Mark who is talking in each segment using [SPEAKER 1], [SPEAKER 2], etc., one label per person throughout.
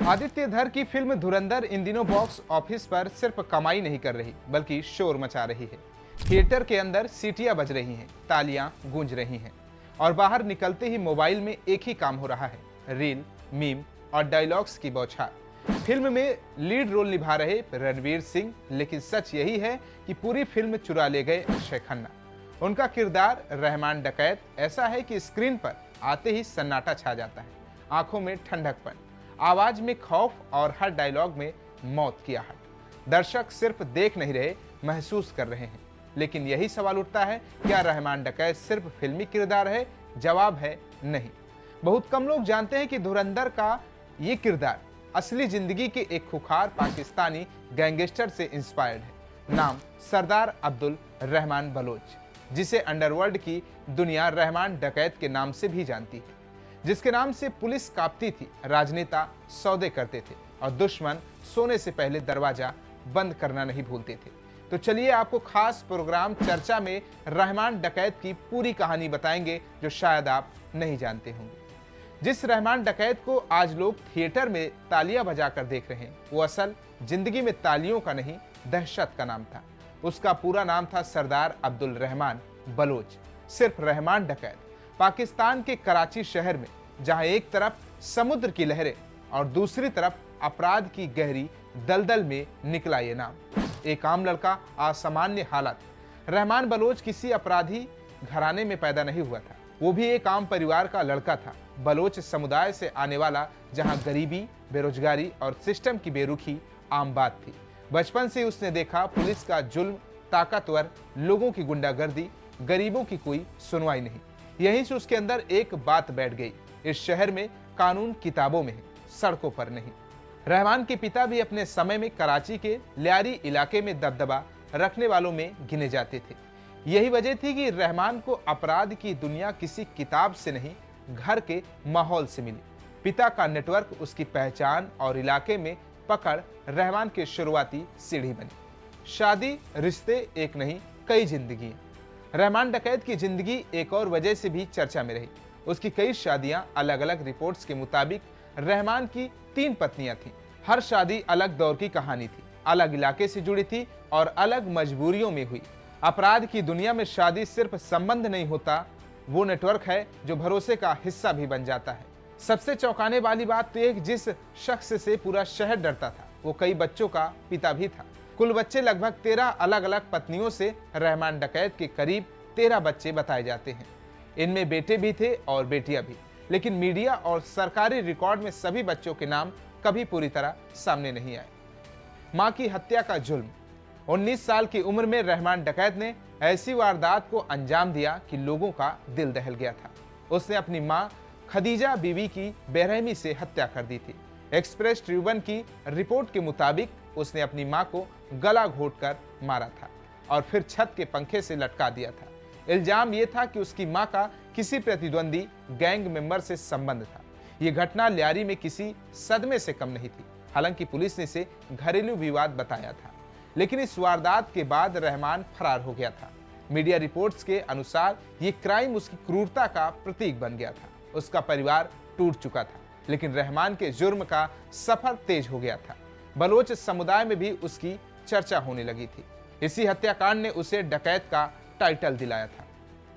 [SPEAKER 1] आदित्य धर की फिल्म धुरंधर इन दिनों बॉक्स ऑफिस पर सिर्फ कमाई नहीं कर रही बल्कि शोर मचा रही है। थिएटर के अंदर सीटियां बज रही हैं, तालियां गूंज रही हैं और बाहर निकलते ही मोबाइल में एक ही काम हो रहा है, रील, मीम और डायलॉग्स की बौछार। फिल्म में लीड रोल निभा रहे रणवीर सिंह, लेकिन सच यही है कि पूरी फिल्म चुरा ले गए अक्षय खन्ना। उनका किरदार रहमान डकैत ऐसा है कि स्क्रीन पर आते ही सन्नाटा छा जाता है, आंखों में ठंडकपन, आवाज में खौफ और हर डायलॉग में मौत की आहट। दर्शक सिर्फ देख नहीं रहे, महसूस कर रहे हैं। लेकिन यही सवाल उठता है, क्या रहमान डकैत सिर्फ फिल्मी किरदार है? जवाब है नहीं। बहुत कम लोग जानते हैं कि धुरंधर का ये किरदार असली जिंदगी के एक खुखार पाकिस्तानी गैंगस्टर से इंस्पायर्ड है। नाम सरदार अब्दुल रहमान बलोच, जिसे अंडरवर्ल्ड की दुनिया रहमान डकैत के नाम से भी जानती है, जिसके नाम से पुलिस कांपती थी, राजनेता सौदे करते थे और दुश्मन सोने से पहले दरवाजा बंद करना नहीं भूलते थे। तो चलिए आपको खास प्रोग्राम चर्चा में रहमान डकैत की पूरी कहानी बताएंगे, जो शायद आप नहीं जानते होंगे। जिस रहमान डकैत को आज लोग थिएटर में तालियां बजाकर देख रहे हैं, वो असल जिंदगी में तालियों का नहीं, दहशत का नाम था। उसका पूरा नाम था सरदार अब्दुल रहमान बलोच। सिर्फ रहमान डकैत पाकिस्तान के कराची शहर में, जहां एक तरफ समुद्र की लहरें और दूसरी तरफ अपराध की गहरी दलदल में निकला ये नाम। एक आम लड़का, असामान्य हालत। रहमान बलोच किसी अपराधी घराने में पैदा नहीं हुआ था, वो भी एक आम परिवार का लड़का था। बलोच समुदाय से आने वाला, जहां गरीबी, बेरोजगारी और सिस्टम की बेरुखी आम बात थी। बचपन से उसने देखा पुलिस का जुल्म, ताकतवर लोगों की गुंडागर्दी, गरीबों की कोई सुनवाई नहीं। यहीं से उसके अंदर एक बात बैठ गई, इस शहर में कानून किताबों में है, सड़कों पर नहीं। रहमान के पिता भी अपने समय में कराची के लियारी इलाके में दबदबा रखने वालों में गिने जाते थे। यही वजह थी कि रहमान को अपराध की दुनिया किसी किताब से नहीं, घर के माहौल से मिली। पिता का नेटवर्क उसकी पहचान और इलाके में पकड़ रहमान के शुरुआती सीढ़ी बनी। शादी, रिश्ते, एक नहीं कई जिंदगी। रहमान डकैत की जिंदगी एक और वजह से भी चर्चा में रही। उसकी कई शादियां, अलग अलग रिपोर्ट्स के मुताबिक रहमान की 3 पत्नियां थीं। हर शादी अलग दौर की कहानी थी, अलग इलाके से जुड़ी थी और अलग मजबूरियों में हुई। अपराध की दुनिया में शादी सिर्फ संबंध नहीं होता, वो नेटवर्क है जो भरोसे का हिस्सा भी बन जाता है। सबसे चौंकाने वाली बात तो एक, जिस शख्स से पूरा शहर डरता था, वो कई बच्चों का पिता भी था। कुल बच्चे लगभग 13 अलग अलग पत्नियों से रहमान डकैत के करीब 13 बच्चे बताए जाते हैं। इनमें बेटे भी थे और बेटियां भी, लेकिन मीडिया और सरकारी रिकॉर्ड में सभी बच्चों के नाम कभी पूरी तरह सामने नहीं आए। मां की हत्या का जुल्म। 19 साल की उम्र में रहमान डकैत ने ऐसी वारदात को अंजाम दिया कि लोगों का दिल दहल गया था। उसने अपनी मां खदीजा बीवी की बेरहमी से हत्या कर दी थी। एक्सप्रेस ट्रिब्यून की रिपोर्ट के मुताबिक उसने अपनी मां को गला घोंटकर मारा था और फिर छत के पंखे से लटका दिया था। इल्जाम यह था कि उसकी मां का किसी प्रतिद्वंदी गैंग मेंबर से संबंध था। यह घटना लियारी में किसी सदमे से कम नहीं थी। हालांकि पुलिस ने इसे घरेलू विवाद बताया था, लेकिन इस वारदात के बाद रहमान फरार हो गया था। मीडिया रिपोर्ट्स के अनुसार यह क्राइम उसकी क्रूरता का प्रतीक बन गया था। उसका परिवार टूट चुका था, लेकिन रहमान के जुर्म का सफर तेज हो गया था। बलोच समुदाय में भी उसकी चर्चा होने लगी थी। इसी हत्याकांड ने उसे डकैत का टाइटल दिलाया था।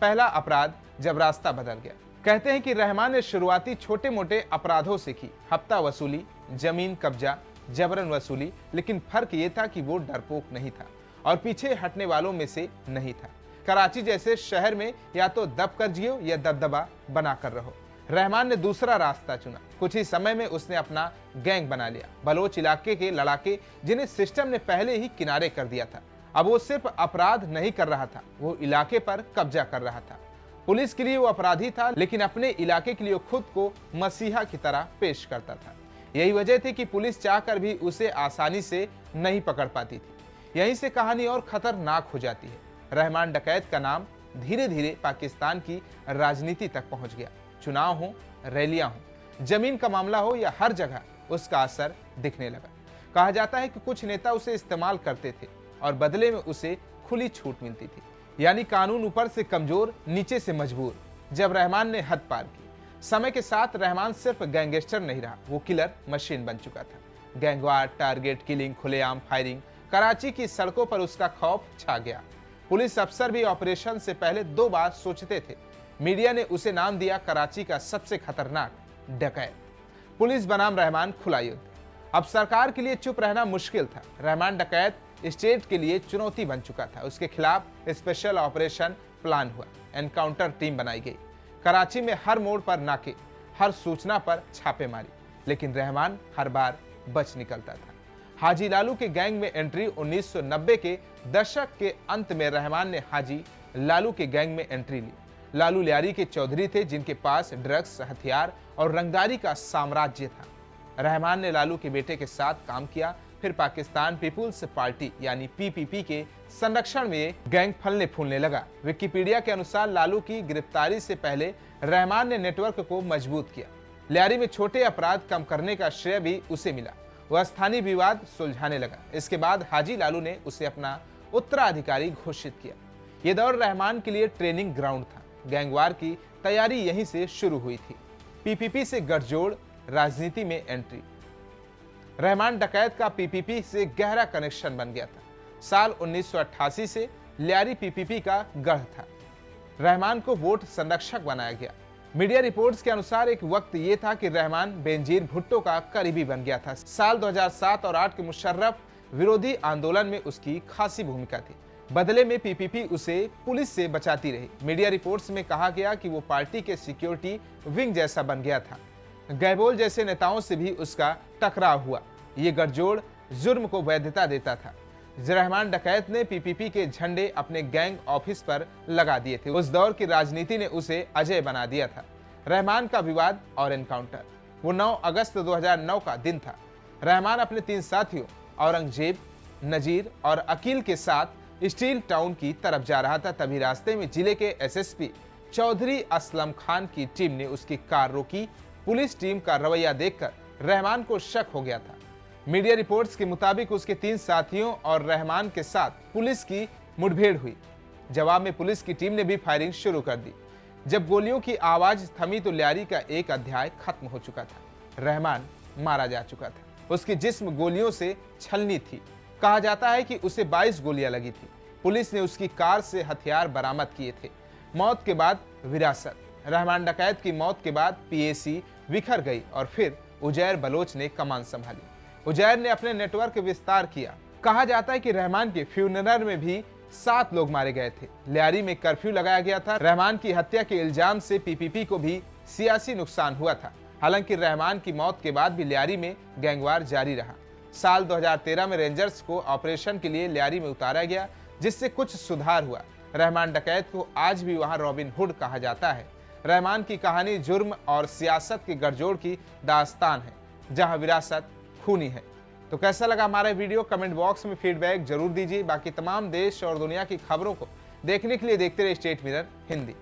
[SPEAKER 1] पहला अपराध जब रास्ता बदल गया। कहते हैं कि रहमान ने शुरुआती छोटे मोटे अपराधों से की, हफ्ता वसूली, जमीन कब्जा, जबरन वसूली, लेकिन फर्क ये था कि वो डरपोक नहीं था और पीछे हटने वालों में से नहीं था। कराची जैसे शहर में या तो दब कर जियो या दबदबा बना कर रहो। रहमान ने दूसरा रास्ता चुना। कुछ ही समय में उसने अपना गैंग बना लिया। बलोच इलाके के लड़ाके, जिन्हें सिस्टम ने पहले ही किनारे कर दिया था। अब वो सिर्फ अपराध नहीं कर रहा था, वो इलाके पर कब्जा कर रहा था। पुलिस के लिए वो अपराधी था, लेकिन अपने इलाके के लिए खुद को मसीहा की तरह पेश करता था। यही वजह थी कि पुलिस चाहकर भी उसे आसानी से नहीं पकड़ पाती थी। यहीं से कहानी और खतरनाक हो जाती है। रहमान डकैत का नाम धीरे धीरे पाकिस्तान की राजनीति तक पहुंच गया। चुनाव हो, रैलियां हो, जमीन का मामला हो, या हर जगह उसका असर दिखने लगा। कहा जाता है कि कुछ नेता उसे इस्तेमाल करते थे और बदले में उसे खुली छूट मिलती थी, यानी कानून ऊपर से कमजोर, नीचे से मजबूर। जब रहमान ने हद पार की, समय के साथ रहमान सिर्फ गैंगस्टर नहीं रहा, वो किलर मशीन बन चुका था। गैंगवार, टारगेट किलिंग, खुलेआम फायरिंग, कराची की सड़कों पर उसका खौफ छा गया। पुलिस अफसर भी ऑपरेशन से पहले 2 बार सोचते थे। मीडिया ने उसे नाम दिया कराची का सबसे खतरनाक डकैत। पुलिस बनाम रहमान खुला युद्ध। अब सरकार के लिए चुप रहना मुश्किल था। रहमान डकैत स्टेट के लिए चुनौती बन चुका था। उसके खिलाफ स्पेशल ऑपरेशन प्लान हुआ, एनकाउंटर टीम बनाई गई। कराची में हर मोड़ पर नाके, हर सूचना पर छापेमारी, लेकिन रहमान हर बार बच निकलता था। हाजी लालू के गैंग में एंट्री। 1990 के दशक के अंत में रहमान ने हाजी लालू के गैंग में एंट्री ली। लालू लियारी के चौधरी थे, जिनके पास ड्रग्स, हथियार और रंगदारी का साम्राज्य था। रहमान ने लालू के बेटे के साथ काम किया। फिर पाकिस्तान पीपुल्स पार्टी यानी पीपीपी के संरक्षण में गैंग फलने फूलने लगा। विकिपीडिया के अनुसार लालू की गिरफ्तारी से पहले रहमान ने नेटवर्क को मजबूत किया। लियारी में छोटे अपराध कम करने का श्रेय भी उसे मिला। वह स्थानीय विवाद सुलझाने लगा। इसके बाद हाजी लालू ने उसे अपना उत्तराधिकारी घोषित किया। यह दौर रहमान के लिए ट्रेनिंग ग्राउंड था। गैंगवार की तैयारी यहीं से शुरू हुई थी। पीपीपी से गठजोड़, राजनीति में एंट्री। रहमान डकैत का पीपीपी से गहरा कनेक्शन बन गया था। साल 1988 से लियारी पीपीपी का गढ़ था। रहमान को वोट संरक्षक बनाया गया। मीडिया रिपोर्ट्स के अनुसार एक वक्त ये था कि रहमान बेनजीर भुट्टो का करीबी बन गया था। साल 2007 और 8 के मुशर्रफ विरोधी आंदोलन में उसकी खासी भूमिका थी। बदले में पीपीपी उसे पुलिस से बचाती रही। मीडिया रिपोर्ट्स में कहा गया कि वो पार्टी के सिक्योरिटी विंग जैसा बन गया था। गैबोल जैसे नेताओं से भी उसका टकराव हुआ। ये गठजोड़ जुर्म को वैधता देता था। रहमान डकैत ने पीपीपी के झंडे अपने गैंग ऑफिस पर लगा दिए थे। उस दौर की राजनीति ने उसे अजय बना दिया था। रहमान का विवाद और एनकाउंटर। वो 9 अगस्त 2009 का दिन था। रहमान अपने 3 साथियों औरंगजेब, नजीर और अकील के साथ स्टील टाउन की तरफ जा रहा था। तभी रास्ते में जिले के एसएसपी चौधरी असलम खान की टीम ने उसकी कार रोकी। पुलिस टीम का रवैया देखकर रहमान को शक हो गया था। मीडिया रिपोर्ट्स के मुताबिक उसके 3 साथियों और रहमान के साथ पुलिस की मुठभेड़ हुई। जवाब में पुलिस की टीम ने भी फायरिंग शुरू कर दी। जब गोलियों की आवाज थमी तो लियारी का एक अध्याय खत्म हो चुका था। रहमान मारा जा चुका था। उसकी जिस्म गोलियों से छलनी थी। कहा जाता है कि उसे 22 गोलियां लगी थी। पुलिस ने उसकी कार से हथियार बरामद किए थे। मौत के बाद विरासत। रहमान डकैत की मौत के बाद पीएसी बिखर गई और फिर उजैर बलोच ने कमान संभाली। उजैर ने अपने नेटवर्क विस्तार किया। कहा जाता है कि रहमान के फ्यूनरल में भी 7 लोग मारे गए थे। लियारी में कर्फ्यू लगाया गया था। रहमान की हत्या के इल्जाम से पीपीपी को भी सियासी नुकसान हुआ था। हालांकि रहमान की मौत के बाद भी लियारी में गैंगवार जारी रहा। साल 2013 में रेंजर्स को ऑपरेशन के लिए लियारी में उतारा गया, जिससे कुछ सुधार हुआ। रहमान डकैत को आज भी वहां रॉबिन हुड कहा जाता है। रहमान की कहानी जुर्म और सियासत के गठजोड़ की दास्तान है, जहां विरासत खूनी है। तो कैसा लगा हमारा वीडियो? कमेंट बॉक्स में फीडबैक जरूर दीजिए। बाकी तमाम देश और दुनिया की खबरों को देखने के लिए देखते रहिए स्टेट मिरर हिंदी।